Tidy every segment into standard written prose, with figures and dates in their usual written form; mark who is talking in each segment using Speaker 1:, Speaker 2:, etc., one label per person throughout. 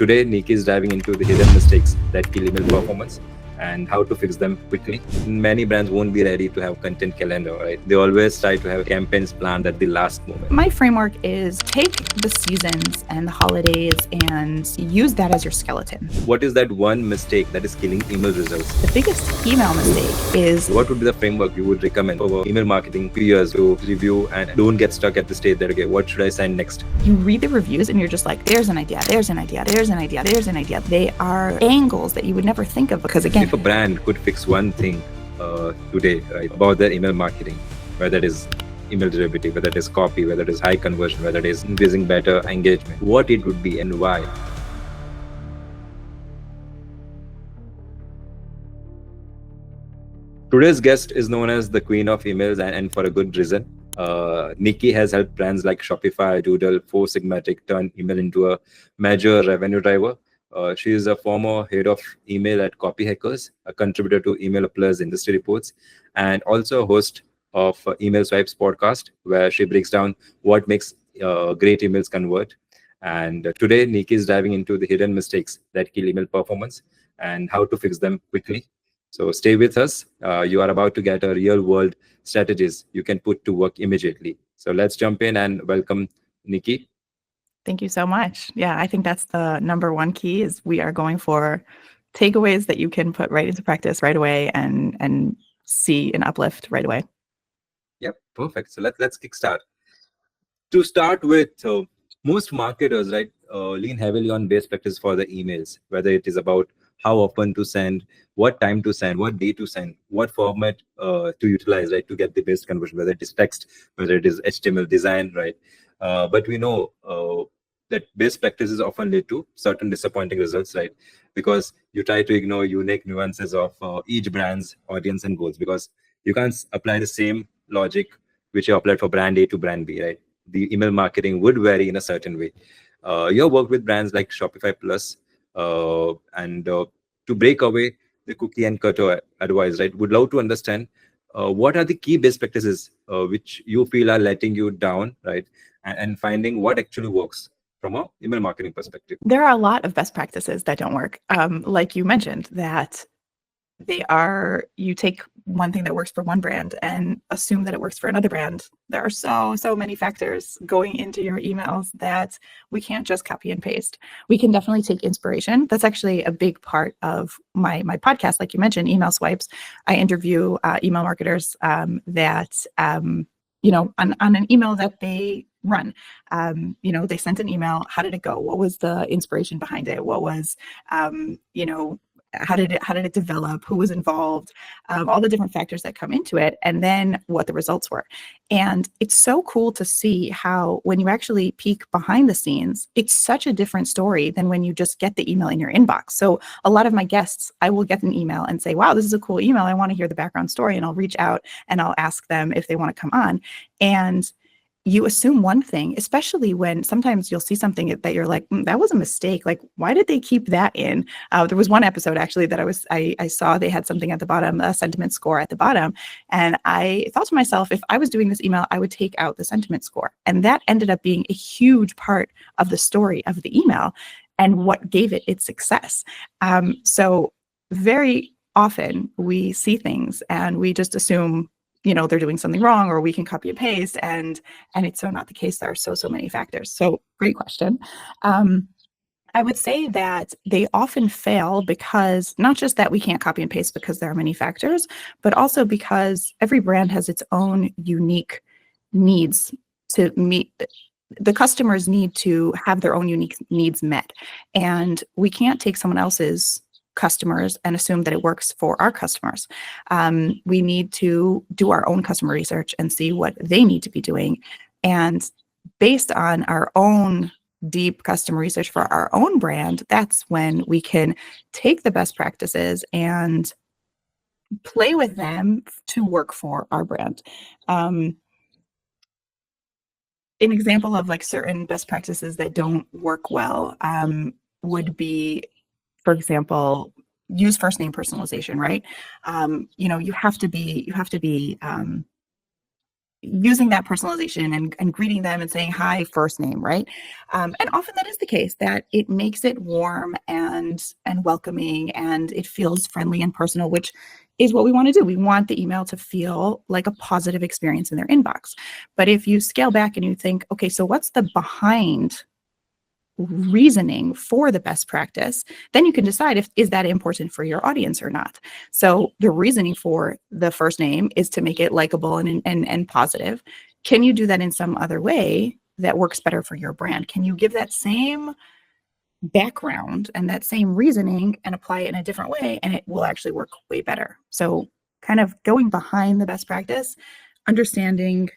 Speaker 1: Today, Nikki is diving into the hidden mistakes that kill email performance and how to fix them quickly. Many brands won't be ready to have content calendar, right? They always try to have campaigns planned at the last moment.
Speaker 2: My framework is take the seasons and the holidays and use that as your skeleton.
Speaker 1: What is that one mistake that is killing email results?
Speaker 2: The biggest email mistake is
Speaker 1: What would be the framework you would recommend for email marketing peers to review and don't get stuck at the stage that, okay, what should I send next?
Speaker 2: you read the reviews and you're just like, there's an idea, there's an idea, there's an idea, there's an idea. They are angles that you would never think of because, again,
Speaker 1: If a brand could fix one thing today, right, about their email marketing, whether it is email derivative, whether it is copy, whether it is high conversion, whether it is increasing better engagement, what it would be and why? Today's guest is known as the queen of emails and for a good reason. Nikki has helped brands like Shopify, Doodle, Four Sigmatic turn email into a major revenue driver. She is a former head of email at Copy Hackers, a contributor to Email Plus industry reports, and also a host of Email Swipes podcast, where she breaks down what makes great emails convert. And today, Nikki is diving into the hidden mistakes that kill email performance and how to fix them quickly. So stay with us. You are about to get a real-world strategies you can put to work immediately. So let's jump in and welcome Nikki.
Speaker 2: thank you so much. Yeah, I think that's the number one key is we are going for takeaways that you can put right into practice right away and see an uplift right away.
Speaker 1: Yep, perfect. So let's kickstart. To start with, most marketers, right, lean heavily on best practice for the emails, whether it is about how often to send, what time to send, what day to send, what format to utilize, right, to get the best conversion, whether it is text, whether it is HTML design, right. But we know that best practices often lead to certain disappointing results, right? Because you try to ignore unique nuances of each brand's audience and goals, because you can't apply the same logic which you applied for brand A to brand B, right? The email marketing would vary in a certain way. You work with brands like Shopify Plus, and to break away the cookie and cutter advice, right? Would love to understand what are the key best practices which you feel are letting you down, right? And finding what actually works from a email marketing perspective.
Speaker 2: There are a lot of best practices that don't work. Like you mentioned, that you take one thing that works for one brand and assume that it works for another brand. There are so many factors going into your emails that we can't just copy and paste. We can definitely take inspiration. That's actually a big part of my podcast. Like you mentioned, Email Swipes. I interview email marketers that, on an email that they run. They sent an email. How did it go? What was the inspiration behind it? What was, how did it develop? Who was involved? All the different factors that come into it, and then what the results were. And it's so cool to see how when you actually peek behind the scenes, it's such a different story than when you just get the email in your inbox. So a lot of my guests, I will get an email and say, wow, this is a cool email. I want to hear the background story. And I'll reach out and I'll ask them if they want to come on. And you assume one thing, especially when sometimes you'll see something that you're like, that was a mistake. Like, why did they keep that in? There was one episode actually that I saw they had something at the bottom, a sentiment score at the bottom. And I thought to myself, if I was doing this email, I would take out the sentiment score. And that ended up being a huge part of the story of the email and what gave it its success. So very often we see things and we just assume they're doing something wrong, or we can copy and paste, and it's so not the case. There are so many factors. So great question. I would say that they often fail because not just that we can't copy and paste because there are many factors, but also because every brand has its own unique needs to meet. The customers need to have their own unique needs met, and we can't take someone else's customers and assume that it works for our customers. We need to do our own customer research and see what they need to be doing. And based on our own deep customer research for our own brand, that's when we can take the best practices and play with them to work for our brand. An example of like certain best practices that don't work well would be, for example, use first name personalization, right? You have to be using that personalization and greeting them and saying hi, first name, right? And often that is the case, that it makes it warm and welcoming, and it feels friendly and personal, which is what we want to do. We want the email to feel like a positive experience in their inbox. But if you scale back and you think, okay, so what's the behind reasoning for the best practice, then you can decide if is that important for your audience or not. So the reasoning for the first name is to make it likable and positive. Can you do that in some other way that works better for your brand? Can you give that same background and that same reasoning and apply it in a different way, and it will actually work way better? So kind of going behind the best practice, understanding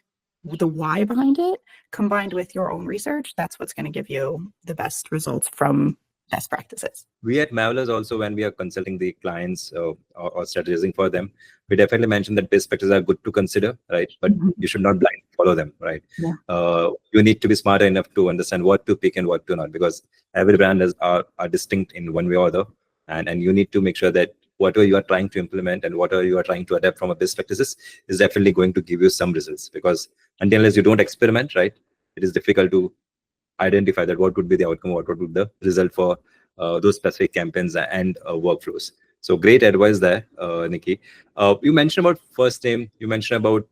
Speaker 2: the why behind it, combined with your own research, that's what's going to give you the best results from best practices.
Speaker 1: We at Mavelers also, when we are consulting the clients or strategizing for them, we definitely mention that best practices are good to consider, right? But you should not blind follow them, right?
Speaker 2: Yeah.
Speaker 1: You need to be smart enough to understand what to pick and what to not, because every brand are distinct in one way or other, and you need to make sure that whatever you are trying to implement and whatever you are trying to adapt from a best practices is definitely going to give you some results. Because unless you don't experiment, right, it is difficult to identify that what would be the outcome, what would be the result for those specific campaigns and workflows. So great advice there, Nikki. You mentioned about first name. You mentioned about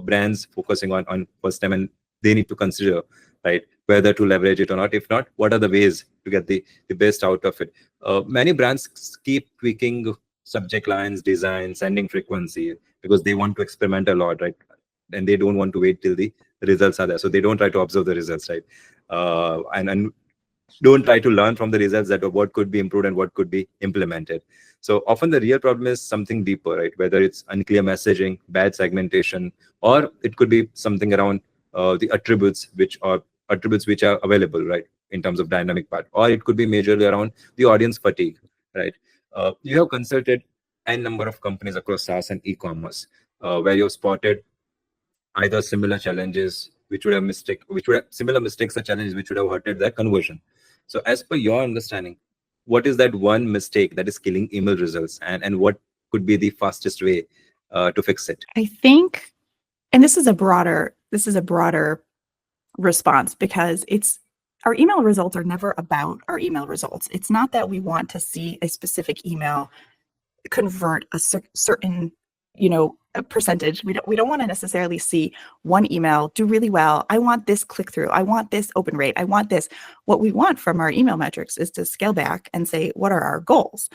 Speaker 1: brands focusing on first name, and they need to consider, right, whether to leverage it or not. If not, what are the ways to get the best out of it? Many brands keep tweaking subject lines, design, sending frequency, because they want to experiment a lot, right? And they don't want to wait till the results are there. So they don't try to observe the results, right? And don't try to learn from the results that what could be improved and what could be implemented. So often the real problem is something deeper, right? Whether it's unclear messaging, bad segmentation, or it could be something around the attributes which are available, right, in terms of dynamic part, or it could be majorly around the audience fatigue, right? You have consulted n number of companies across SaaS and e-commerce, where you've spotted either similar challenges which would have similar mistakes or challenges which would have hurted their conversion. So as per your understanding, what is that one mistake that is killing email results, and what could be the fastest way to fix it?
Speaker 2: I think, and this is a broader response, because our email results are never about our email results. It's not that we want to see a specific email convert a certain, a percentage. We don't want to necessarily see one email do really well. I want this click through. I want this open rate. I want this. What we want from our email metrics is to scale back and say, what are our goals?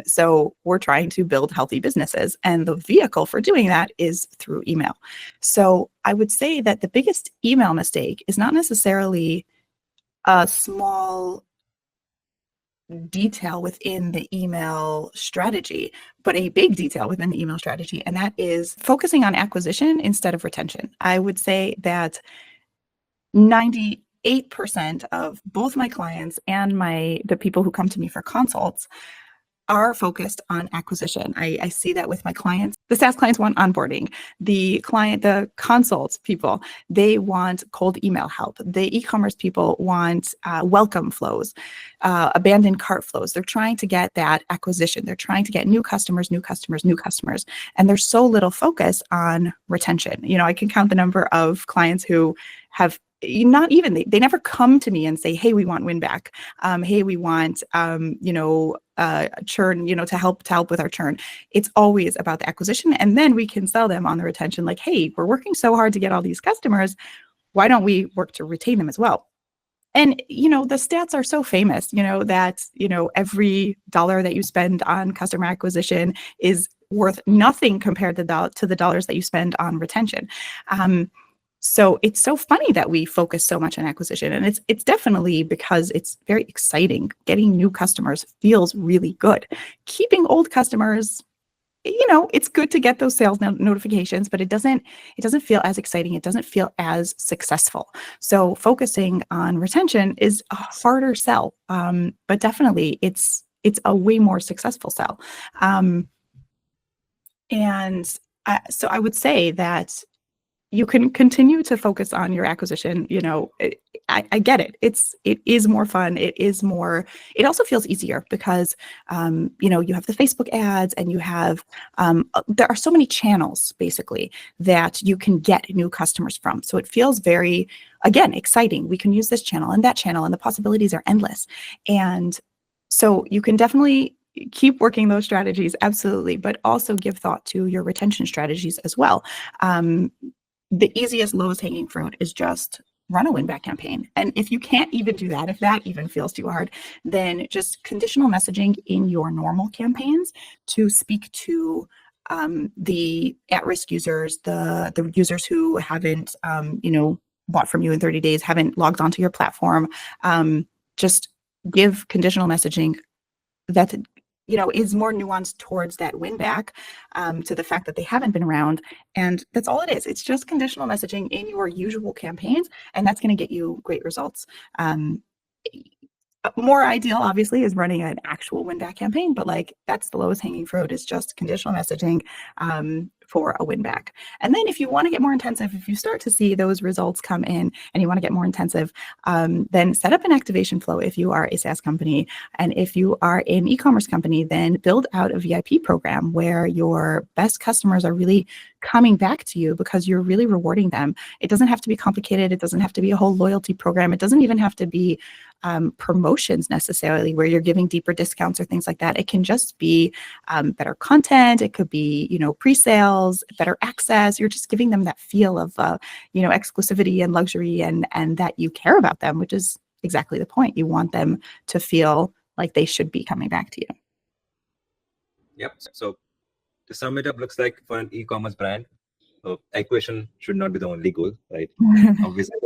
Speaker 2: So we're trying to build healthy businesses, and the vehicle for doing that is through email. So I would say that the biggest email mistake is not necessarily a small detail within the email strategy, but a big detail within the email strategy, and that is focusing on acquisition instead of retention. I would say that 98% of both my clients and the people who come to me for consults are focused on acquisition. I see that with my clients. The SaaS clients want onboarding. The consults people, they want cold email help. The e-commerce people want welcome flows, abandoned cart flows. They're trying to get that acquisition. They're trying to get new customers, and there's so little focus on retention. I can count the number of clients who have not even, they never come to me and say, hey, we want win back. Hey, we want, churn, to help with our churn. It's always about the acquisition. And then we can sell them on the retention. Like, hey, we're working so hard to get all these customers. Why don't we work to retain them as well? And, the stats are so famous, that, every dollar that you spend on customer acquisition is worth nothing compared to the dollars that you spend on retention. So it's so funny that we focus so much on acquisition, and it's definitely because it's very exciting. Getting new customers feels really good. Keeping old customers, it's good to get those sales notifications, but it doesn't feel as exciting. It doesn't feel as successful. So focusing on retention is a harder sell, but definitely it's a way more successful sell. So I would say that you can continue to focus on your acquisition. I get it. It is more fun. It also feels easier because, you have the Facebook ads and you have, there are so many channels basically that you can get new customers from. So it feels very, again, exciting. We can use this channel and that channel and the possibilities are endless. And so you can definitely keep working those strategies, absolutely, but also give thought to your retention strategies as well. The easiest lowest hanging fruit is just run a win back campaign. And if you can't even do that, if that even feels too hard, then just conditional messaging in your normal campaigns to speak to the at-risk users, the users who haven't, bought from you in 30 days, haven't logged onto your platform. Just give conditional messaging that is more nuanced towards that win back, to the fact that they haven't been around. And that's all it is. It's just conditional messaging in your usual campaigns, and that's going to get you great results. More ideal, obviously, is running an actual win back campaign, but that's the lowest hanging fruit, is just conditional messaging for a win back. And then if you want to get more intensive, if you start to see those results come in and you want to get more intensive, then set up an activation flow if you are a SaaS company. And if you are an e-commerce company, then build out a VIP program where your best customers are really coming back to you because you're really rewarding them. It doesn't have to be complicated. It doesn't have to be a whole loyalty program. It doesn't even have to be promotions necessarily where you're giving deeper discounts or things like that. It can just be better content. It could be, pre-sales, better access. You're just giving them that feel of, exclusivity and luxury and that you care about them, which is exactly the point. You want them to feel like they should be coming back to you.
Speaker 1: Yep. So to sum it up, looks like for an e-commerce brand, acquisition should not be the only goal, right? Obviously,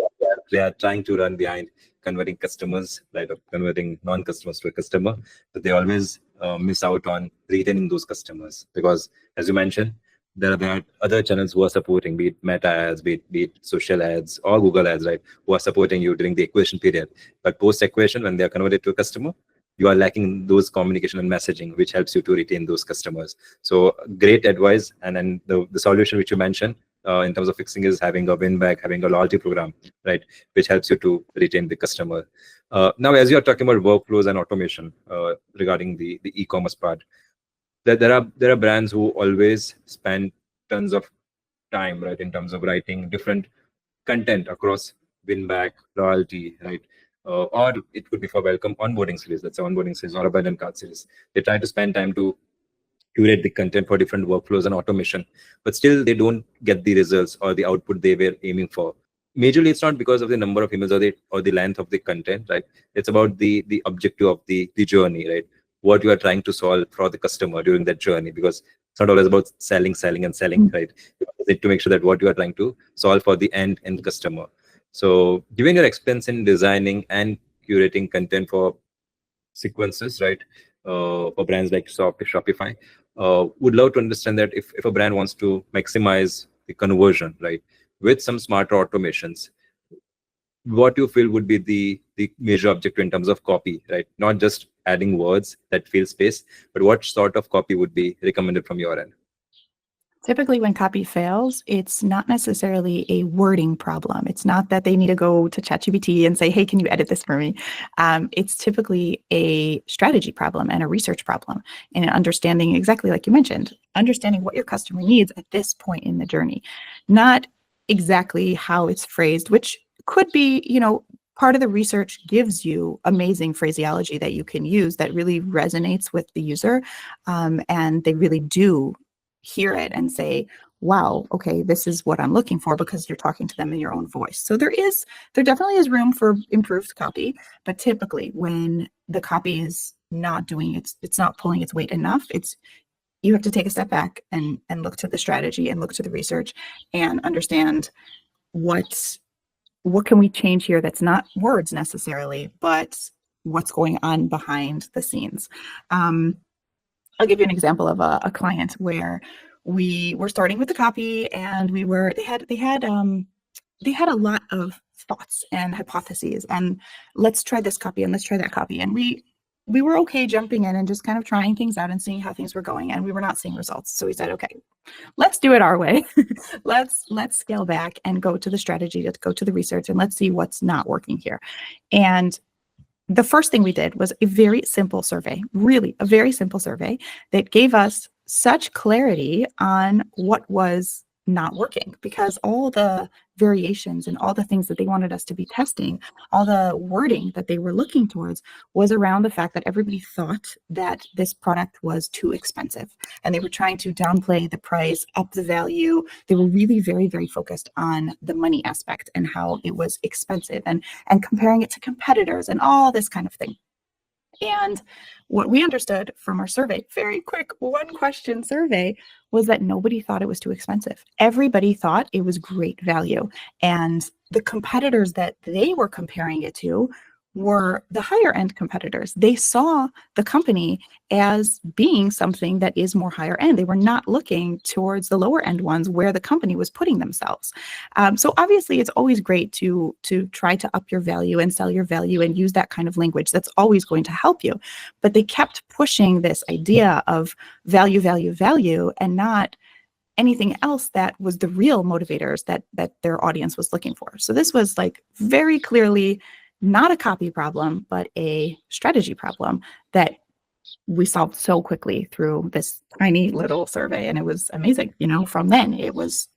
Speaker 1: they are trying to run behind converting customers, right, or converting non-customers to a customer, but they always miss out on retaining those customers because, as you mentioned, there are other channels who are supporting, be it Meta ads, be it social ads or Google ads, right, who are supporting you during the acquisition period. But post-acquisition, when they are converted to a customer, you are lacking those communication and messaging, which helps you to retain those customers. So great advice. And then the solution which you mentioned in terms of fixing is having a win back, having a loyalty program, right, which helps you to retain the customer. Now, as you are talking about workflows and automation regarding the e-commerce part, there are brands who always spend tons of time, right, in terms of writing different content across win back, loyalty, right? Or it could be for welcome onboarding series. That's an onboarding series or a abandoned cart series. They try to spend time to curate the content for different workflows and automation, but still they don't get the results or the output they were aiming for. Majorly, it's not because of the number of emails or the length of the content, right? It's about the objective of the journey, right? What you are trying to solve for the customer during that journey, because it's not always about selling, right? You need to make sure that what you are trying to solve for the end customer. So given your experience in designing and curating content for sequences, right, for brands like Shopify, would love to understand that if a brand wants to maximize the conversion, right, with some smarter automations, what you feel would be the major objective in terms of copy, right? Not just adding words that fill space, but what sort of copy would be recommended from your end?
Speaker 2: Typically, when copy fails, it's not necessarily a wording problem. It's not that they need to go to ChatGPT and say, hey, can you edit this for me? It's typically a strategy problem and a research problem, and understanding, exactly like you mentioned, understanding what your customer needs at this point in the journey, not exactly how it's phrased, which could be, part of the research gives you amazing phraseology that you can use that really resonates with the user, and they really do hear it and say, wow, okay, this is what I'm looking for, because you're talking to them in your own voice. So there definitely is room for improved copy, but typically when the copy is not doing it's not pulling its weight enough, you have to take a step back and look to the strategy and look to the research and understand what can we change here that's not words necessarily, but what's going on behind the scenes. I'll give you an example of a client where we were starting with the copy, and they had a lot of thoughts and hypotheses, and let's try this copy and let's try that copy. And we we were okay jumping in and just kind of trying things out and seeing how things were going, and we were not seeing results. So we said, okay, let's do it our way. let's scale back and go to the strategy, let's go to the research, and let's see what's not working here. And the first thing we did was a very simple survey, really a very simple survey that gave us such clarity on what was not working, because all the variations and all the things that they wanted us to be testing, all the wording that they were looking towards was around the fact that everybody thought that this product was too expensive, and they were trying to downplay the price, up the value. They were really very, very focused on the money aspect and how it was expensive, and comparing it to competitors and all this kind of thing. And what we understood from our survey, very quick one question survey, was that nobody thought it was too expensive. Everybody thought it was great value. And the competitors that they were comparing it to were the higher end competitors. They saw the company as being something that is more higher end. They were not looking towards the lower end ones where the company was putting themselves. So obviously it's always great to try to up your value and sell your value and use that kind of language. That's always going to help you. But they kept pushing this idea of value, value, value, and not anything else that was the real motivators that their audience was looking for. So this was like very clearly not a copy problem, but a strategy problem that we solved so quickly through this tiny little survey. And it was amazing. From then it was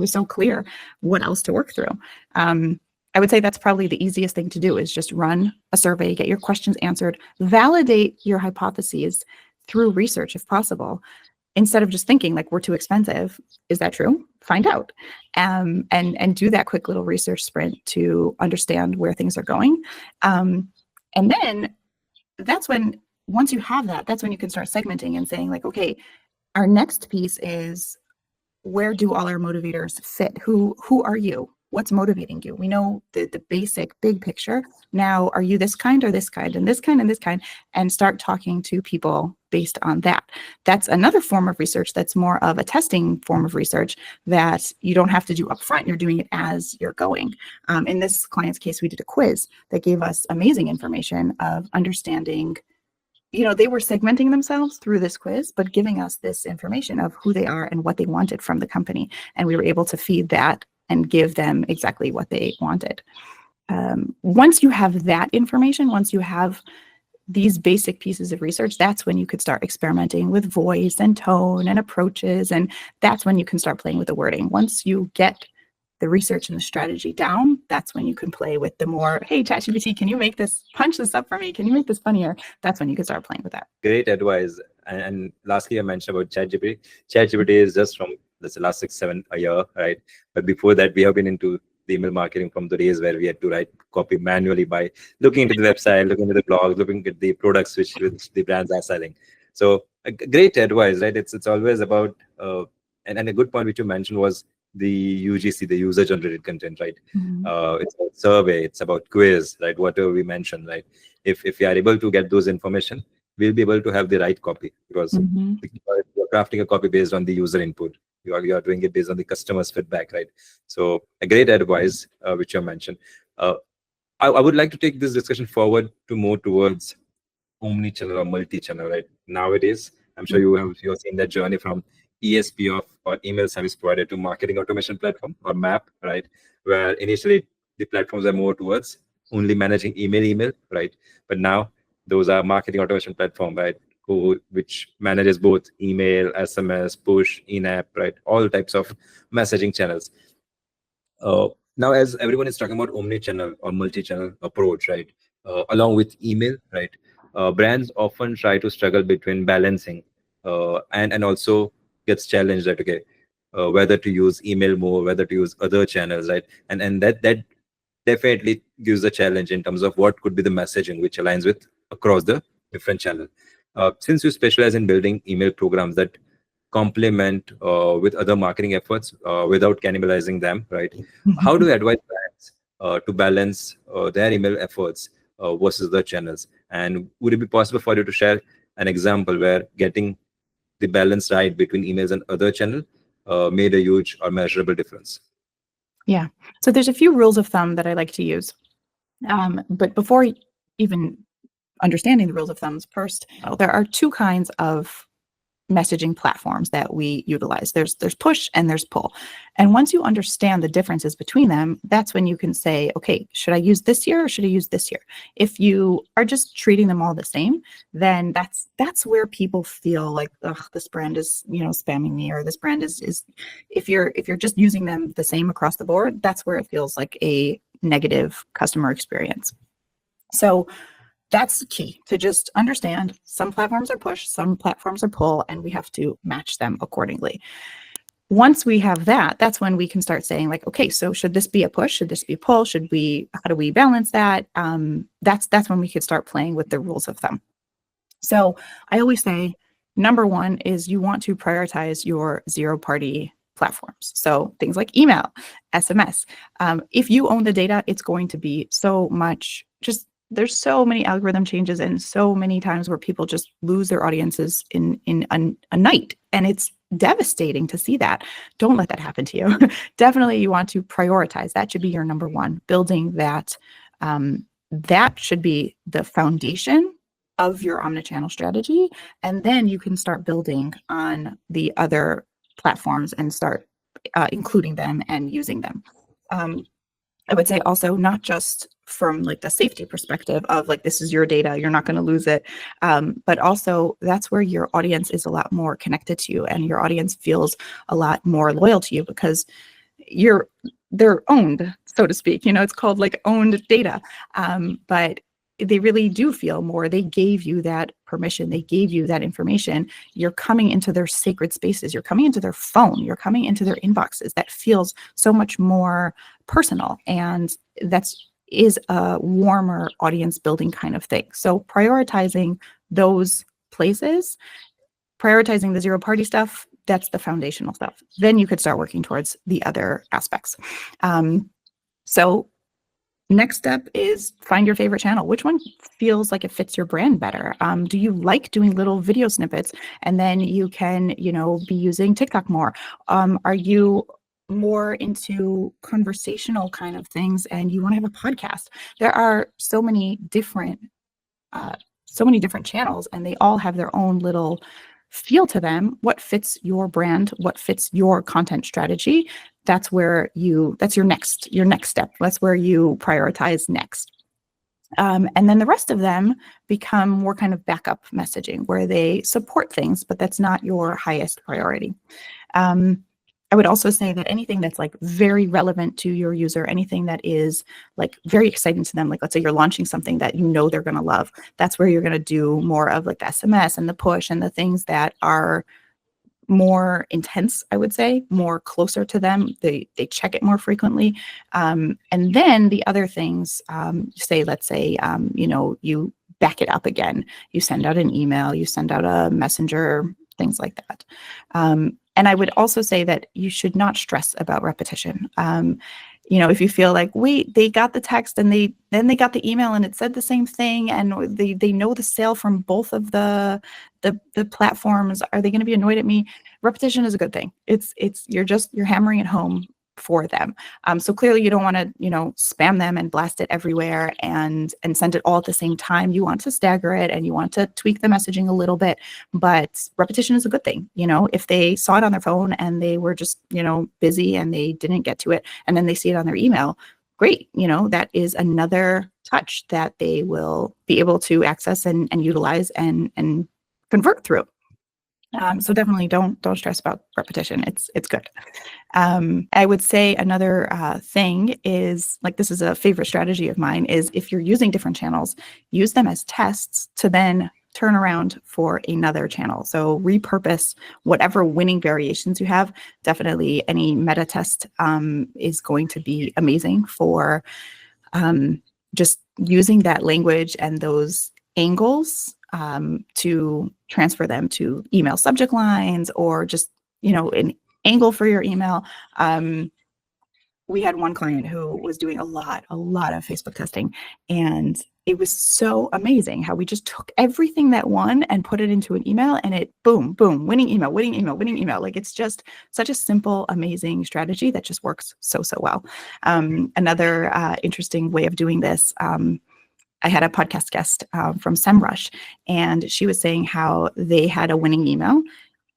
Speaker 2: so clear what else to work through. I would say that's probably the easiest thing to do, is just run a survey, get your questions answered, validate your hypotheses through research if possible, instead of just thinking like, we're too expensive. Is that true? Find out, and do that quick little research sprint to understand where things are going. And then that's when, once you have that, that's when you can start segmenting and saying like, okay, our next piece is, where do all our motivators fit? Who are you? What's motivating you? We know the basic big picture. Now, are you this kind or this kind and this kind and this kind? And start talking to people based on that. That's another form of research that's more of a testing form of research that you don't have to do upfront. You're doing it as you're going. In this client's case, we did a quiz that gave us amazing information of understanding. They were segmenting themselves through this quiz, but giving us this information of who they are and what they wanted from the company. And we were able to feed that and give them exactly what they wanted. Once you have that information, once you have these basic pieces of research, that's when you could start experimenting with voice and tone and approaches. And that's when you can start playing with the wording. Once you get the research and the strategy down, that's when you can play with the more, hey, ChatGPT, can you make this, punch this up for me? Can you make this funnier? That's when you can start playing with that.
Speaker 1: Great advice. And lastly, I mentioned about ChatGPT. ChatGPT is just from the last 6-7 a year, right? But before that, we have been into the email marketing from the days where we had to write copy manually by looking into the website, looking at the blog, looking at the products which the brands are selling. So great advice, right? It's always about, and a good point which you mentioned was the UGC, the user generated content, right? It's about survey, it's about quiz, right? Whatever we mentioned, right? If we are able to get those information, we'll be able to have the right copy, because you're crafting a copy based on the user input. You are doing it based on the customer's feedback, right? So a great advice which you mentioned. I would like to take this discussion forward to more towards omnichannel or multi-channel, right? Nowadays, I'm sure you have seen that journey from ESP or email service provider to marketing automation platform or MAP, right? Where initially the platforms are more towards only managing email, right? But now those are marketing automation platform, right? Which manages both email, SMS, push, in-app, right? All types of messaging channels. Now, as everyone is talking about omni-channel or multi-channel approach, right? Along with email, right? Brands often try to struggle between balancing and also gets challenged that, okay, whether to use email more, whether to use other channels, right? And that definitely gives a challenge in terms of what could be the messaging which aligns with across the different channels. Since you specialize in building email programs that complement with other marketing efforts without cannibalizing them, right? How do you advise brands to balance their email efforts versus the channels? And would it be possible for you to share an example where getting the balance right between emails and other channels made a huge or measurable difference?
Speaker 2: Yeah. So there's a few rules of thumb that I like to use. But before even understanding the rules of thumbs first, there are two kinds of messaging platforms that we utilize. There's push and there's pull. And once you understand the differences between them, that's when you can say, okay, should I use this here or should I use this here? If you are just treating them all the same, then that's where people feel like, ugh, this brand is, spamming me, or this brand is if you're just using them the same across the board, that's where it feels like a negative customer experience. So that's the key, to just understand some platforms are push, some platforms are pull, and we have to match them accordingly. Once we have that, that's when we can start saying like, okay, so should this be a push? Should this be a pull? How do we balance that? That's when we could start playing with the rules of thumb. So I always say, number one is you want to prioritize your zero-party platforms. So things like email, SMS. If you own the data, it's going to be so much there's so many algorithm changes and so many times where people just lose their audiences in a night. And it's devastating to see that. Don't let that happen to you. Definitely you want to prioritize. That should be your number one. Building that, that should be the foundation of your omnichannel strategy. And then you can start building on the other platforms and start including them and using them. I would say also not just from like the safety perspective of like, this is your data, you're not going to lose it. But also that's where your audience is a lot more connected to you and your audience feels a lot more loyal to you because they're owned, so to speak. It's called like owned data. But they really do feel more. They gave you that permission. They gave you that information. You're coming into their sacred spaces. You're coming into their phone. You're coming into their inboxes. That feels so much more personal. And is a warmer audience building kind of thing. So prioritizing those places, prioritizing the zero party stuff, that's the foundational stuff. Then you could start working towards the other aspects. So next step is find your favorite channel. Which one feels like it fits your brand better? Do you like doing little video snippets and then you can, be using TikTok more? Are you more into conversational kind of things and you want to have a podcast? There are so many different channels and they all have their own little feel to them. What fits your brand? What fits your content strategy? That's your next step. That's where you prioritize next. And then the rest of them become more kind of backup messaging where they support things, but that's not your highest priority. I would also say that anything that's like very relevant to your user, anything that is like very exciting to them, like let's say you're launching something that they're going to love, that's where you're going to do more of like the SMS and the push and the things that are more intense, I would say, more closer to them. They check it more frequently. And then the other things, let's say, you back it up again. You send out an email, you send out a messenger, things like that. And I would also say that you should not stress about repetition. If you feel like, wait, they got the text and then they got the email and it said the same thing and they know the sale from both of the platforms, are they going to be annoyed at me? Repetition is a good thing. You're hammering it home for them. So clearly you don't want to, spam them and blast it everywhere and send it all at the same time. You want to stagger it and you want to tweak the messaging a little bit, but repetition is a good thing. If they saw it on their phone and they were just, busy and they didn't get to it and then they see it on their email, great. That is another touch that they will be able to access and utilize and convert through. So definitely don't stress about repetition. It's good. I would say another thing is, like, this is a favorite strategy of mine, is if you're using different channels, use them as tests to then turn around for another channel. So repurpose whatever winning variations you have. Definitely any meta test is going to be amazing for just using that language and those angles to transfer them to email subject lines or just, an angle for your email. We had one client who was doing a lot of Facebook testing, and it was so amazing how we just took everything that won and put it into an email, and it boom, winning email. Like, it's just such a simple, amazing strategy that just works so well. Another interesting way of doing this, I had a podcast guest from SEMrush, and she was saying how they had a winning email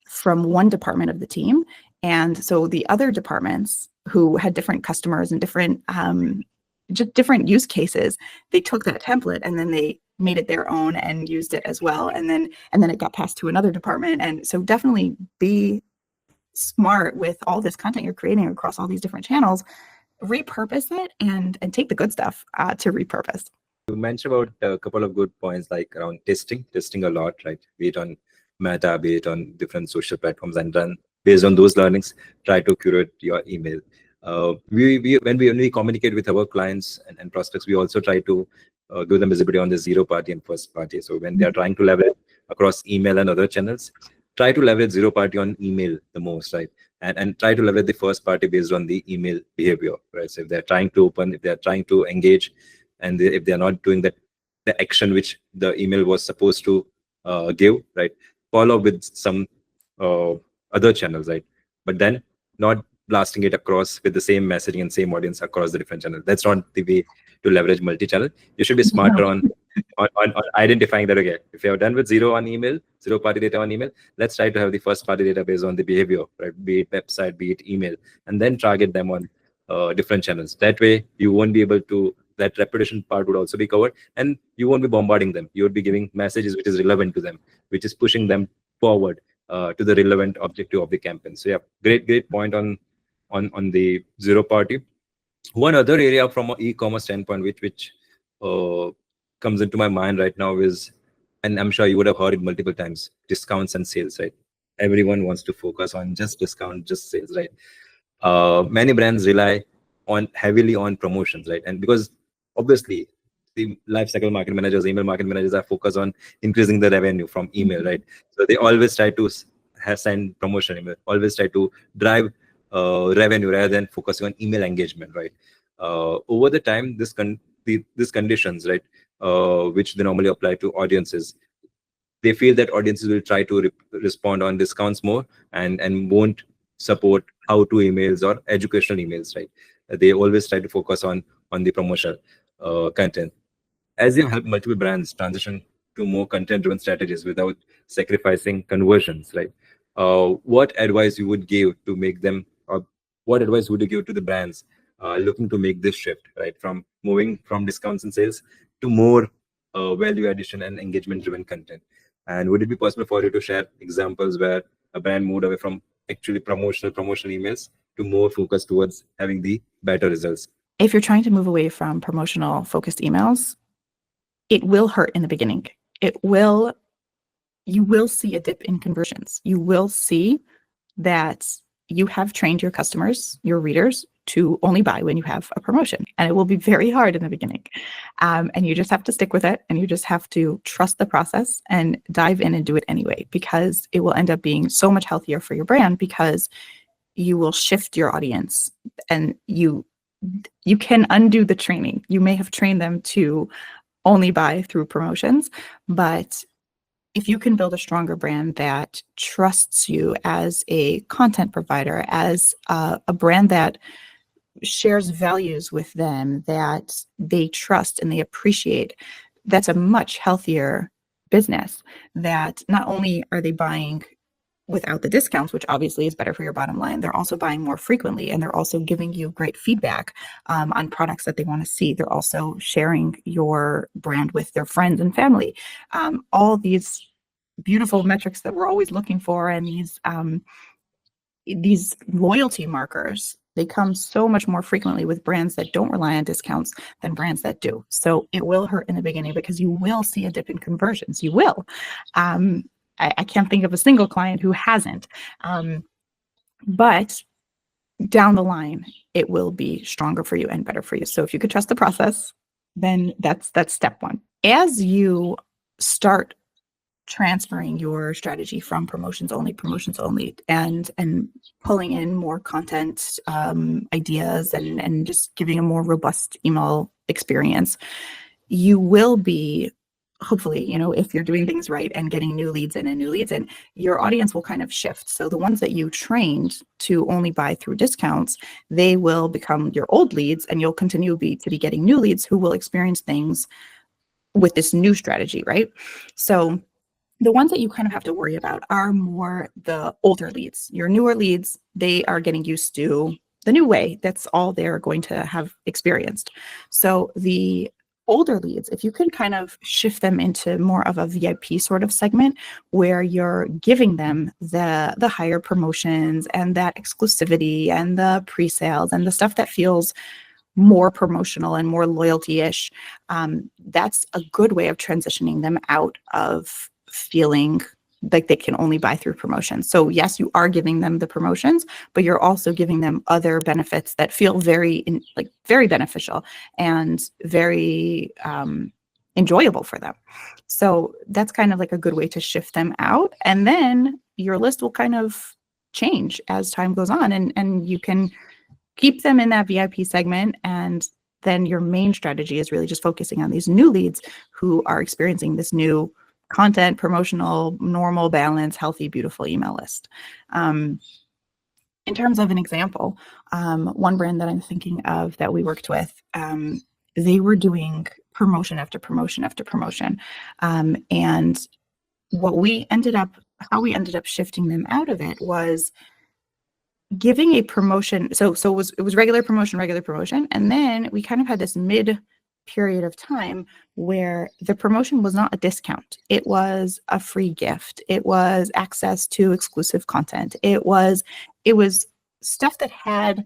Speaker 2: from one department of the team. And so the other departments who had different customers and different just different use cases, they took that template and then they made it their own and used it as well. And then it got passed to another department. And so definitely be smart with all this content you're creating across all these different channels. Repurpose it and take the good stuff to repurpose.
Speaker 1: You mentioned about a couple of good points, like around testing a lot, right? Be it on Meta, be it on different social platforms, and then based on those learnings, try to curate your email. When we communicate with our clients and prospects, we also try to give them visibility on the zero party and first party. So when they are trying to leverage across email and other channels, try to leverage zero party on email the most, right? And try to leverage the first party based on the email behavior, right? So if they're trying to open, if they're trying to engage, and if they're not doing the action which the email was supposed to give, right? Follow up with some other channels, right? But then not blasting it across with the same messaging and same audience across the different channels. That's not the way to leverage multi-channel. You should be smarter on identifying that. Okay, if you have done with zero on email, zero party data on email, let's try to have the first party data based on the behavior, right? Be it website, be it email, and then target them on different channels. That way you won't be able to, that repetition part would also be covered, and you won't be bombarding them. You would be giving messages which is relevant to them, which is pushing them forward to the relevant objective of the campaign. So yeah, great point on the zero party. One other area from an e-commerce standpoint, which comes into my mind right now is, and I'm sure you would have heard it multiple times, discounts and sales, right? Everyone wants to focus on just discount, just sales, right? Many brands rely heavily on promotions, right? And because obviously the lifecycle market managers, email market managers are focused on increasing the revenue from email, right? So they always try to send promotion email, always try to drive revenue rather than focusing on email engagement, right? Over the time, these conditions, right, which they normally apply to audiences, they feel that audiences will try to respond on discounts more and won't support how-to emails or educational emails, right? They always try to focus on the promotional content. As you help multiple brands transition to more content-driven strategies without sacrificing conversions, right? What advice you would give to make them, or what advice would you give to the brands looking to make this shift, right, from moving from discounts and sales to more value addition and engagement-driven content? And would it be possible for you to share examples where a brand moved away from actually promotional emails to more focus towards having the better results?
Speaker 2: If you're trying to move away from promotional focused emails, it will hurt in the beginning. You will see a dip in conversions. You will see that you have trained your customers, your readers, to only buy when you have a promotion. And it will be very hard in the beginning. And you just have to stick with it, and you just have to trust the process and dive in and do it anyway, because it will end up being so much healthier for your brand, because you will shift your audience, and you can undo the training. You may have trained them to only buy through promotions, but if you can build a stronger brand that trusts you as a content provider, as a brand that shares values with them that they trust and they appreciate, that's a much healthier business. That not only are they buying without the discounts, which obviously is better for your bottom line, they're also buying more frequently, and they're also giving you great feedback on products that they want to see. They're also sharing your brand with their friends and family. All these beautiful metrics that we're always looking for, and these loyalty markers, they come so much more frequently with brands that don't rely on discounts than brands that do. So it will hurt in the beginning, because you will see a dip in conversions. You will. I can't think of a single client who hasn't. But down the line, it will be stronger for you and better for you. So if you could trust the process, then that's step one. As you start transferring your strategy from promotions only, and pulling in more content ideas and just giving a more robust email experience, you will be, hopefully, if you're doing things right and getting new leads in, your audience will kind of shift. So the ones that you trained to only buy through discounts, they will become your old leads, and you'll continue to be getting new leads who will experience things with this new strategy, right? So the ones that you kind of have to worry about are more the older leads. Your newer leads, they are getting used to the new way. That's all they're going to have experienced. So the older leads, if you can kind of shift them into more of a VIP sort of segment where you're giving them the higher promotions and that exclusivity and the pre-sales and the stuff that feels more promotional and more loyalty-ish, that's a good way of transitioning them out of feeling like they can only buy through promotions. So yes, you are giving them the promotions, but you're also giving them other benefits that feel very beneficial and very enjoyable for them. So that's kind of like a good way to shift them out. And then your list will kind of change as time goes on, and you can keep them in that VIP segment. And then your main strategy is really just focusing on these new leads who are experiencing this new content, promotional, normal, balanced, healthy, beautiful email list. In terms of an example, one brand that I'm thinking of that we worked with, they were doing promotion after promotion after promotion. And how we ended up shifting them out of it was giving a promotion. So it was regular promotion. And then we kind of had this mid period of time where the promotion was not a discount. It was a free gift. It was access to exclusive content. It was stuff that had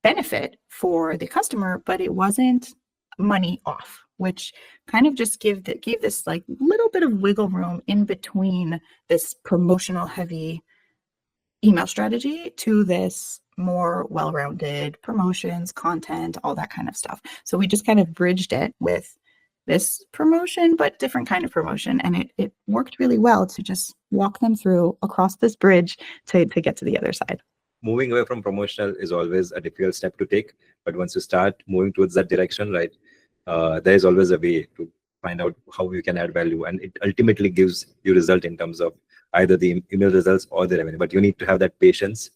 Speaker 2: benefit for the customer, but it wasn't money off, which kind of just gave this like little bit of wiggle room in between this promotional heavy email strategy to this more well-rounded promotions, content, all that kind of stuff. So we just kind of bridged it with this promotion, but different kind of promotion. And it worked really well to just walk them through across this bridge to get to the other side.
Speaker 1: Moving away from promotional is always a difficult step to take. But once you start moving towards that direction, right, there is always a way to find out how you can add value. And it ultimately gives you result in terms of either the email results or the revenue. But you need to have that patience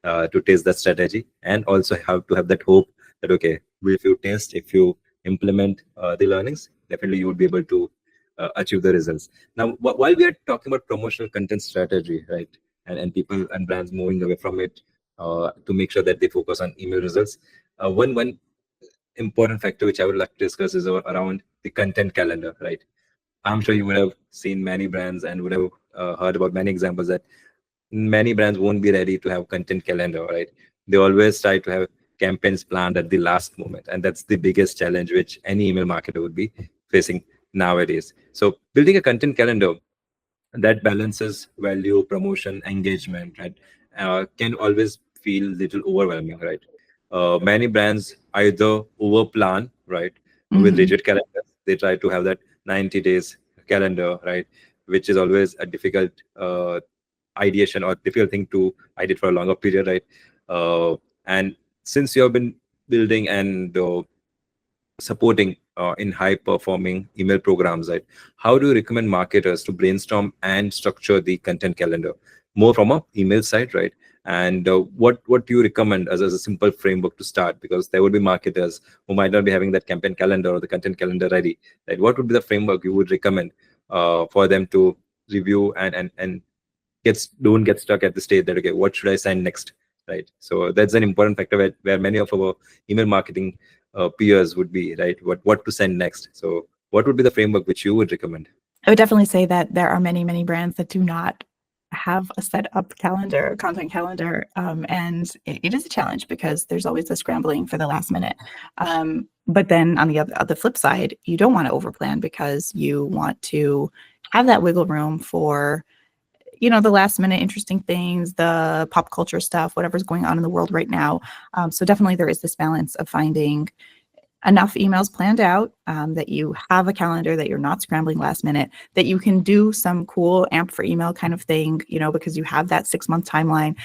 Speaker 1: to test that strategy, and also have to have that hope that, okay, if you test, if you implement the learnings, definitely you would be able to achieve the results. Now, while we are talking about promotional content strategy, right, and people and brands moving away from it to make sure that they focus on email results, one important factor which I would like to discuss is around the content calendar, right? I'm sure you would have seen many brands and would have heard about many examples that many brands won't be ready to have content calendar, right? They always try to have campaigns planned at the last moment. And that's the biggest challenge which any email marketer would be facing nowadays. So building a content calendar that balances value, promotion, engagement, right, can always feel a little overwhelming, right? Many brands either overplan, right, with rigid calendars. They try to have that 90 days calendar, right, which is always a difficult ideation or difficult thing to ideate for a longer period, right? And since you have been building and supporting in high performing email programs, right, how do you recommend marketers to brainstorm and structure the content calendar more from a email side, right? And what do you recommend as a simple framework to start? Because there would be marketers who might not be having that campaign calendar or the content calendar ready, right? What would be the framework you would recommend for them to review and don't get stuck at the stage that, okay, what should I send next, right? So that's an important factor where many of our email marketing peers would be, right? What to send next. So what would be the framework which you would recommend?
Speaker 2: I would definitely say that there are many brands that do not have a set up calendar, content calendar, and it is a challenge because there's always the scrambling for the last minute. But then on the flip side, you don't want to overplan because you want to have that wiggle room for, you know, the last minute interesting things, the pop culture stuff, whatever's going on in the world right now. So definitely there is this balance of finding enough emails planned out, that you have a calendar, that you're not scrambling last minute, that you can do some cool AMP for email kind of thing, you know, because you have that 6-month timeline.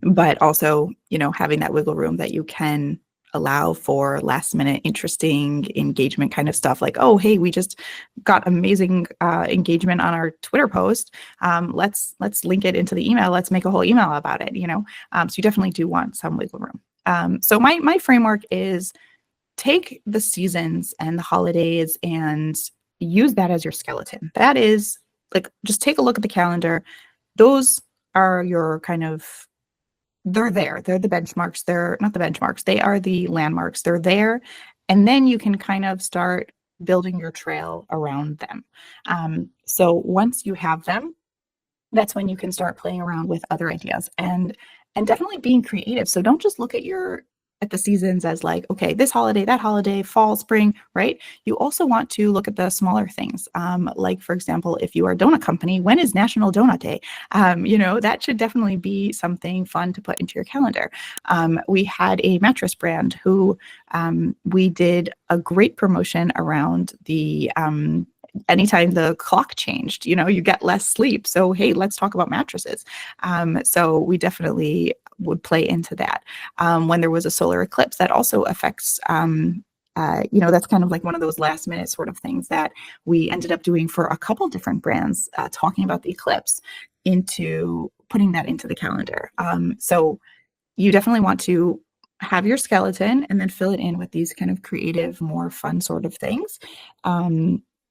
Speaker 2: But also, you know, having that wiggle room that you can allow for last minute interesting engagement kind of stuff, like, oh, hey, we just got amazing engagement on our Twitter post. Let's link it into the email. Let's make a whole email about it, you know. So you definitely do want some wiggle room. So my framework is take the seasons and the holidays and use that as your skeleton. That is like, just take a look at the calendar. Those are your kind of, they're there. They're the benchmarks. They're not the benchmarks. They are the landmarks. They're there. And then you can kind of start building your trail around them. So once you have them, that's when you can start playing around with other ideas and definitely being creative. So don't just look at the seasons as like, okay, this holiday, that holiday, fall, spring, right? You also want to look at the smaller things. Like, for example, if you are a donut company, when is National Donut Day? That should definitely be something fun to put into your calendar. We had a mattress brand who we did a great promotion around the anytime the clock changed, you get less sleep. So, hey, let's talk about mattresses. So we definitely would play into that. When there was a solar eclipse, that also affects, that's kind of like one of those last minute sort of things that we ended up doing for a couple different brands, talking about the eclipse, into putting that into the calendar. So you definitely want to have your skeleton and then fill it in with these kind of creative, more fun sort of things.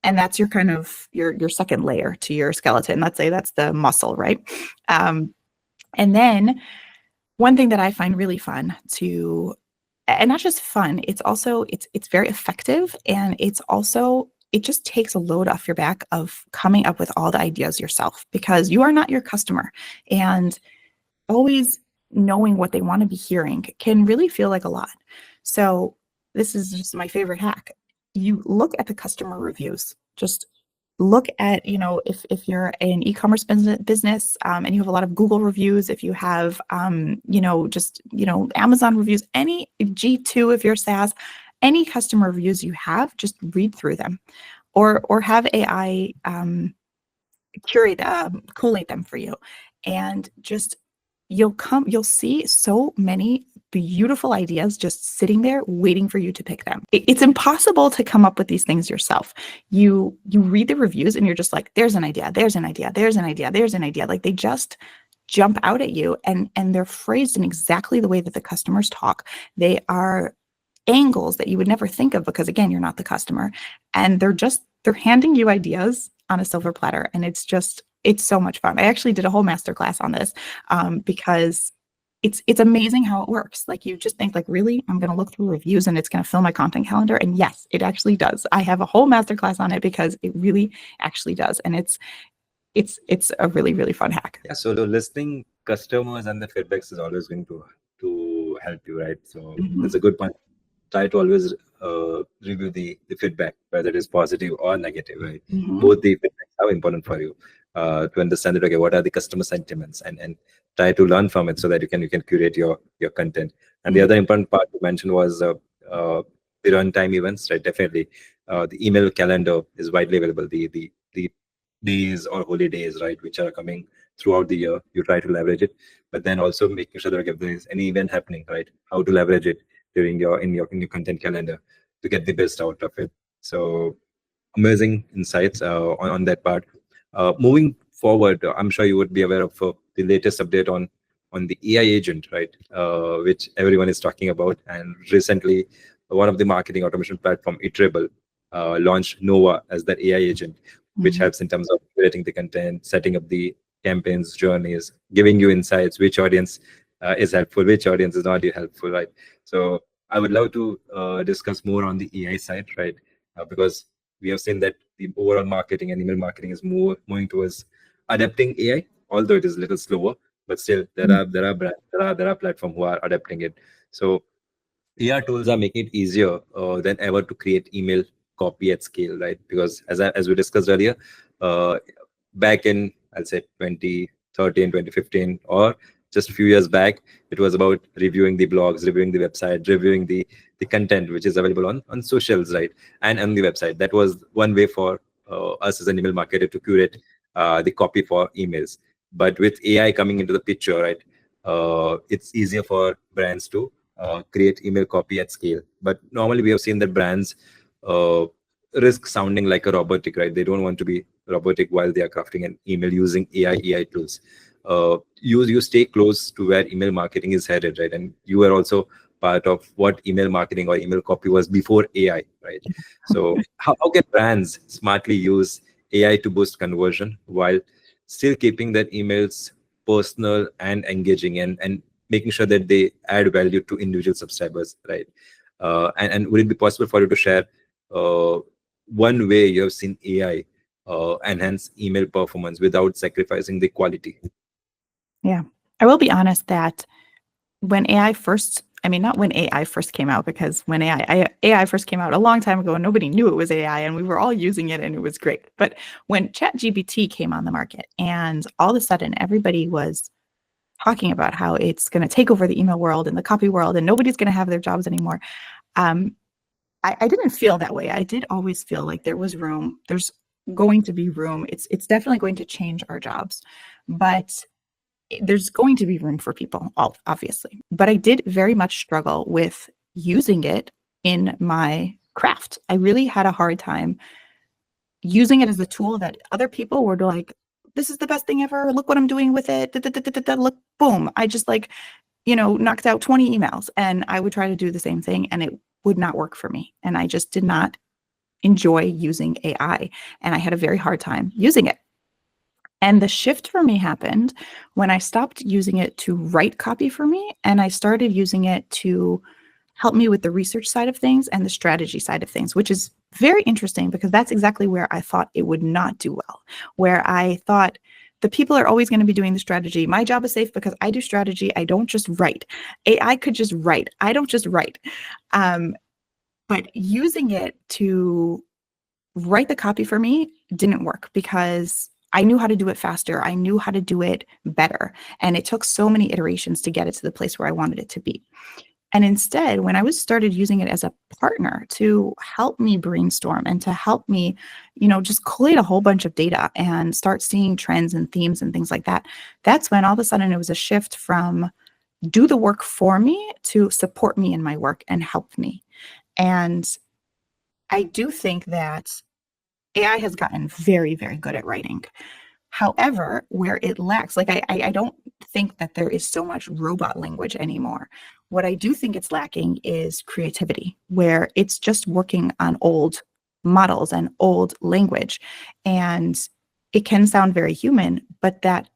Speaker 2: And that's your kind of your second layer to your skeleton. Let's say that's the muscle, right? And then one thing that I find really fun and not just fun, it's also, it's very effective. And it just takes a load off your back of coming up with all the ideas yourself, because you are not your customer. And always knowing what they want to be hearing can really feel like a lot. So this is just my favorite hack. You look at the customer reviews. Just look at, if you're an e-commerce business and you have a lot of Google reviews, if you have, Amazon reviews, any G2, if you're SaaS, any customer reviews you have, just read through them, or have AI collate them for you, and just you'll see so many beautiful ideas just sitting there waiting for you to pick them. It's impossible to come up with these things yourself. You read the reviews and you're just like, there's an idea, there's an idea, there's an idea, there's an idea. Like, they just jump out at you, and they're phrased in exactly the way that the customers talk. They are angles that you would never think of, because again, you're not the customer, and they're handing you ideas on a silver platter. And it's so much fun. I actually did a whole masterclass on this because it's amazing how it works. Like, you just think like, really, I'm going to look through reviews and it's going to fill my content calendar. And yes, it actually does. I have a whole masterclass on it because it really actually does. And it's a really, really fun hack.
Speaker 1: Yeah. So the listening customers and the feedbacks is always going to help you, right? So that's a good point. Try to always review the feedback, whether it is positive or negative, right? Both the feedbacks are important for you to understand that, okay, what are the customer sentiments, and try to learn from it so that you can curate your content. And the other important part you mentioned was the runtime events, right? Definitely, the email calendar is widely available. The days or holidays, right, which are coming throughout the year, you try to leverage it, but then also making sure that if there is any event happening, right, how to leverage it during in your content calendar to get the best out of it. So amazing insights on that part. Moving forward, I'm sure you would be aware of the latest update on the AI agent, right? Which everyone is talking about. And recently, one of the marketing automation platform, Iterable, launched Nova as that AI agent, which helps in terms of creating the content, setting up the campaigns, journeys, giving you insights, which audience is helpful, which audience is not helpful, right? So I would love to discuss more on the AI side, right? Because we have seen that the overall marketing and email marketing is moving towards adapting AI, although it is a little slower, but still there are brands, there are platforms who are adapting it. So AI tools are making it easier than ever to create email copy at scale, right? Because as we discussed earlier, back in, I'll say 2013, 2015, or just a few years back, it was about reviewing the blogs, reviewing the website, reviewing the content which is available on socials, right? And on the website. That was one way for us as an email marketer to curate the copy for emails. But with AI coming into the picture, right, it's easier for brands to create email copy at scale. But normally we have seen that brands risk sounding like a robotic, right? They don't want to be robotic while they are crafting an email using AI tools. You stay close to where email marketing is headed, right? And you are also part of what email marketing or email copy was before AI, right? So how can brands smartly use AI to boost conversion while still keeping their emails personal and engaging, and making sure that they add value to individual subscribers, right? And would it be possible for you to share one way you have seen AI enhance email performance without sacrificing the quality?
Speaker 2: Yeah. I will be honest that when AI first, I mean, not when AI first came out, because when AI first came out a long time ago and nobody knew it was AI and we were all using it and it was great. But when ChatGPT came on the market and all of a sudden everybody was talking about how it's going to take over the email world and the copy world and nobody's going to have their jobs anymore, I didn't feel that way. I did always feel like there was room. There's going to be room. It's definitely going to change our jobs, but there's going to be room for people, obviously. But I did very much struggle with using it in my craft. I really had a hard time using it as a tool that other people were like, this is the best thing ever. Look what I'm doing with it. Da, da, da, da, da, da. Look, boom. I just knocked out 20 emails, and I would try to do the same thing and it would not work for me. And I just did not enjoy using AI, and I had a very hard time using it. And the shift for me happened when I stopped using it to write copy for me, and I started using it to help me with the research side of things and the strategy side of things, which is very interesting because that's exactly where I thought it would not do well, where I thought the people are always going to be doing the strategy. My job is safe because I do strategy. I don't just write. AI could just write. I don't just write. But using it to write the copy for me didn't work because I knew how to do it faster. I knew how to do it better. And it took so many iterations to get it to the place where I wanted it to be. And instead, when I started using it as a partner to help me brainstorm and to help me, just collate a whole bunch of data and start seeing trends and themes and things like that, that's when all of a sudden it was a shift from do the work for me to support me in my work and help me. And I do think that AI has gotten very, very good at writing. However, where it lacks, I don't think that there is so much robot language anymore. What I do think it's lacking is creativity, where it's just working on old models and old language. And it can sound very human, but that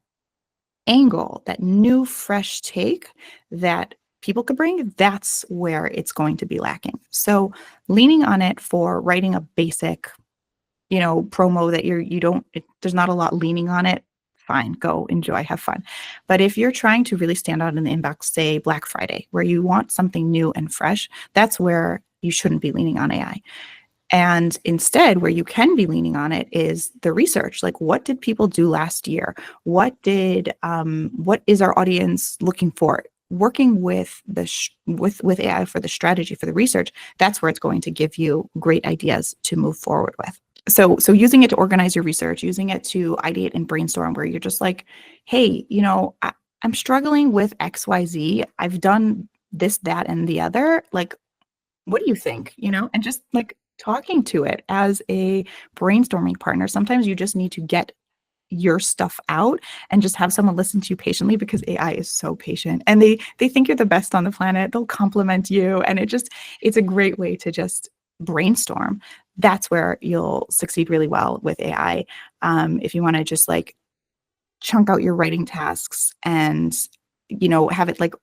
Speaker 2: angle, that new, fresh take that people could bring, that's where it's going to be lacking. So leaning on it for writing a basic promo that there's not a lot leaning on it, fine, go enjoy, have fun. But if you're trying to really stand out in the inbox, say Black Friday, where you want something new and fresh, that's where you shouldn't be leaning on AI. And instead, where you can be leaning on it is the research. Like, what did people do last year? What is our audience looking for? Working with with AI for the strategy, for the research, that's where it's going to give you great ideas to move forward with. So using it to organize your research, using it to ideate and brainstorm, where you're just like, hey, I'm struggling with XYZ. I've done this, that, and the other. Like, what do you think? And just like talking to it as a brainstorming partner. Sometimes you just need to get your stuff out and just have someone listen to you patiently, because AI is so patient and they think you're the best on the planet. They'll compliment you. And it's a great way to just brainstorm. That's where you'll succeed really well with AI. If you want to just like chunk out your writing tasks and, have it like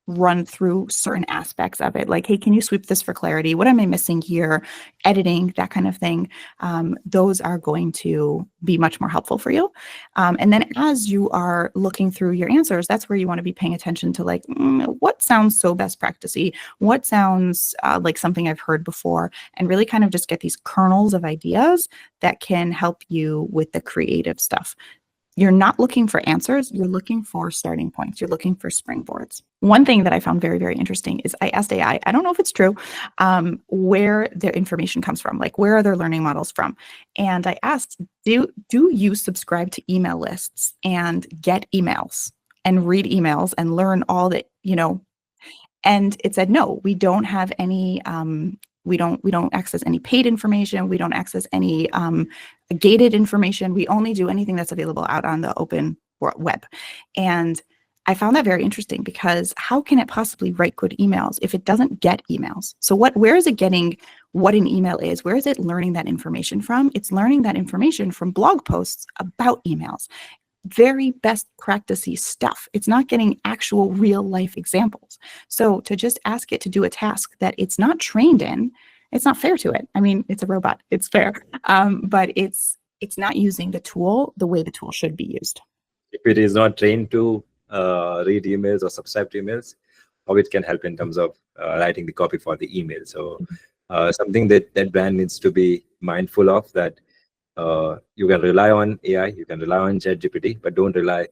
Speaker 2: run through certain aspects of it. Like, hey, can you sweep this for clarity? What am I missing here? Editing, that kind of thing. Those are going to be much more helpful for you. And then as you are looking through your answers, that's where you want to be paying attention to like, what sounds so best practice-y? What sounds like something I've heard before? And really kind of just get these kernels of ideas that can help you with the creative stuff. You're not looking for answers, you're looking for starting points, you're looking for springboards. One thing that I found very, very interesting is I asked AI, I don't know if it's true, where their information comes from, like where are their learning models from? And I asked, do you subscribe to email lists and get emails and read emails and learn all that, And it said, no, we don't have any, we don't access any paid information. We don't access any gated information. We only do anything that's available out on the open web. And I found that very interesting, because how can it possibly write good emails if it doesn't get emails? So where is it getting what an email is? Where is it learning that information from? It's learning that information from blog posts about emails. Very best practicey stuff. It's not getting actual real life examples. So to just ask it to do a task that it's not trained in, it's not fair to it. I mean, it's a robot, it's fair, but it's not using the tool the way the tool should be used.
Speaker 1: If it is not trained to read emails or subscribe to emails, how it can help in terms of writing the copy for the email. So something that brand needs to be mindful of, that you can rely on AI, you can rely on ChatGPT, but don't rely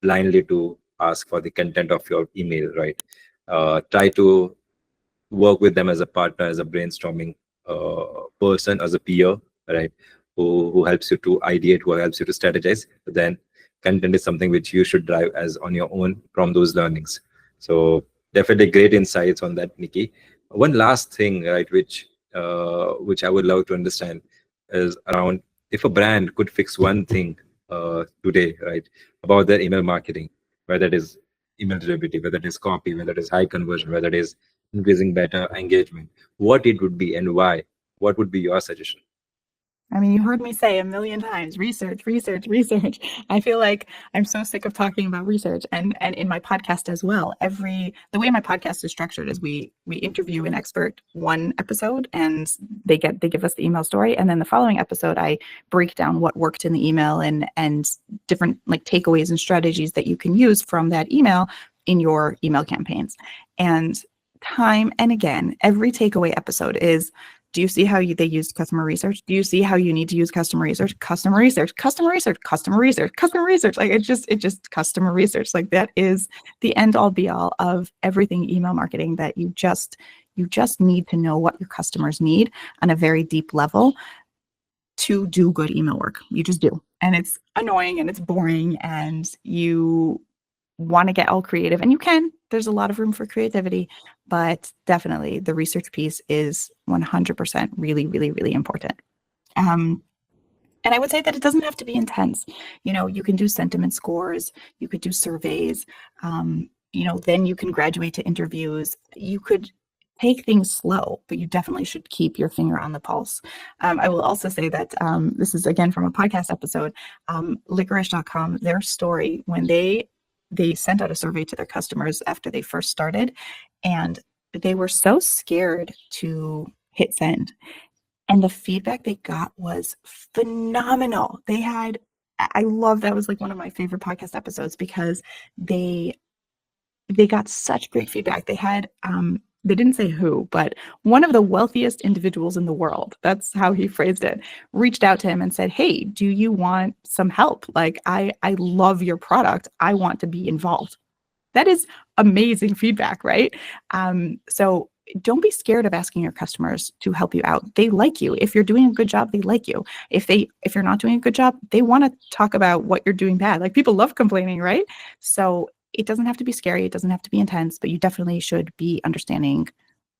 Speaker 1: blindly to ask for the content of your email, right? Try to work with them as a partner, as a brainstorming person, as a peer, right? Who helps you to ideate, who helps you to strategize. But then content is something which you should drive as on your own from those learnings. So definitely great insights on that, Nikki. One last thing, right, which I would love to understand is around, if a brand could fix one thing today, right, about their email marketing, whether it is email delivery, whether it is copy, whether it is high conversion, whether it is increasing better engagement, what it would be and why? What would be your suggestion?
Speaker 2: I mean, you heard me say a million times, research, research, research. I feel like I'm so sick of talking about research, and in my podcast as well. The way my podcast is structured is we interview an expert one episode, and they give us the email story, and then the following episode I break down what worked in the email and different like takeaways and strategies that you can use from that email in your email campaigns. And time and again, every takeaway episode is, do you see how they used customer research? Do you see how you need to use customer research? Customer research, customer research, customer research, customer research. Like it just customer research. Like that is the end all be all of everything email marketing, that you just need to know what your customers need on a very deep level to do good email work. You just do. And it's annoying and it's boring, and you want to get all creative, and you can. There's a lot of room for creativity, but definitely the research piece is 100% really, really, really important. And I would say that it doesn't have to be intense. You can do sentiment scores, you could do surveys, then you can graduate to interviews. You could take things slow, but you definitely should keep your finger on the pulse. I will also say that this is again from a podcast episode, licorice.com, their story when they sent out a survey to their customers after they first started, and they were so scared to hit send. And the feedback they got was phenomenal. I love that. Was like one of my favorite podcast episodes, because they got such great feedback. They had, they didn't say who, but one of the wealthiest individuals in the world, that's how he phrased it, reached out to him and said, hey, do you want some help? Like, I love your product. I want to be involved. That is amazing feedback, right? So don't be scared of asking your customers to help you out. They like you. If you're doing a good job, they like you. If you're not doing a good job, they want to talk about what you're doing bad. Like, people love complaining, right? So it doesn't have to be scary. It doesn't have to be intense, but you definitely should be understanding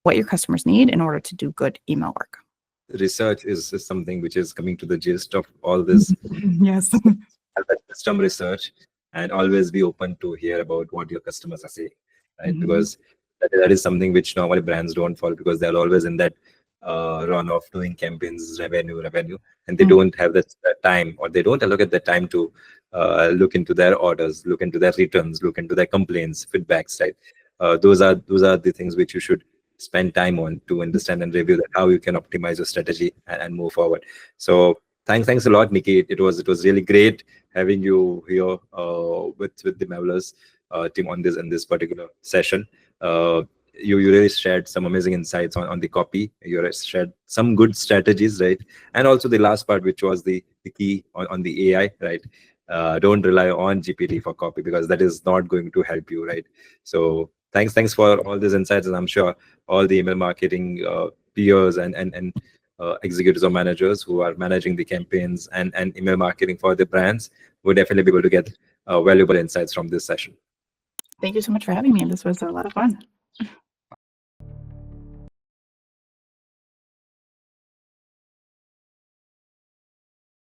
Speaker 2: what your customers need in order to do good email work.
Speaker 1: Research is something which is coming to the gist of all this.
Speaker 2: Yes.
Speaker 1: Custom research, and always be open to hear about what your customers are saying, right? Because that is something which normally brands don't follow, because they're always in that run of doing campaigns, revenue, and they don't have that time, or they don't allocate the time to look into their orders, look into their returns, look into their complaints, feedbacks, right? Those are the things which you should spend time on to understand and review that how you can optimize your strategy and move forward. So thanks a lot, Nikki. It was really great having you here with the Mavelers team on this particular session. You really shared some amazing insights on the copy. You shared some good strategies, right? And also the last part, which was the key on the AI, right? Don't rely on GPT for copy, because that is not going to help you, right? So thanks for all these insights, and I'm sure all the email marketing peers and executives or managers who are managing the campaigns and email marketing for the brands will definitely be able to get valuable insights from this session.
Speaker 2: Thank you so much for having me. This was a lot of fun.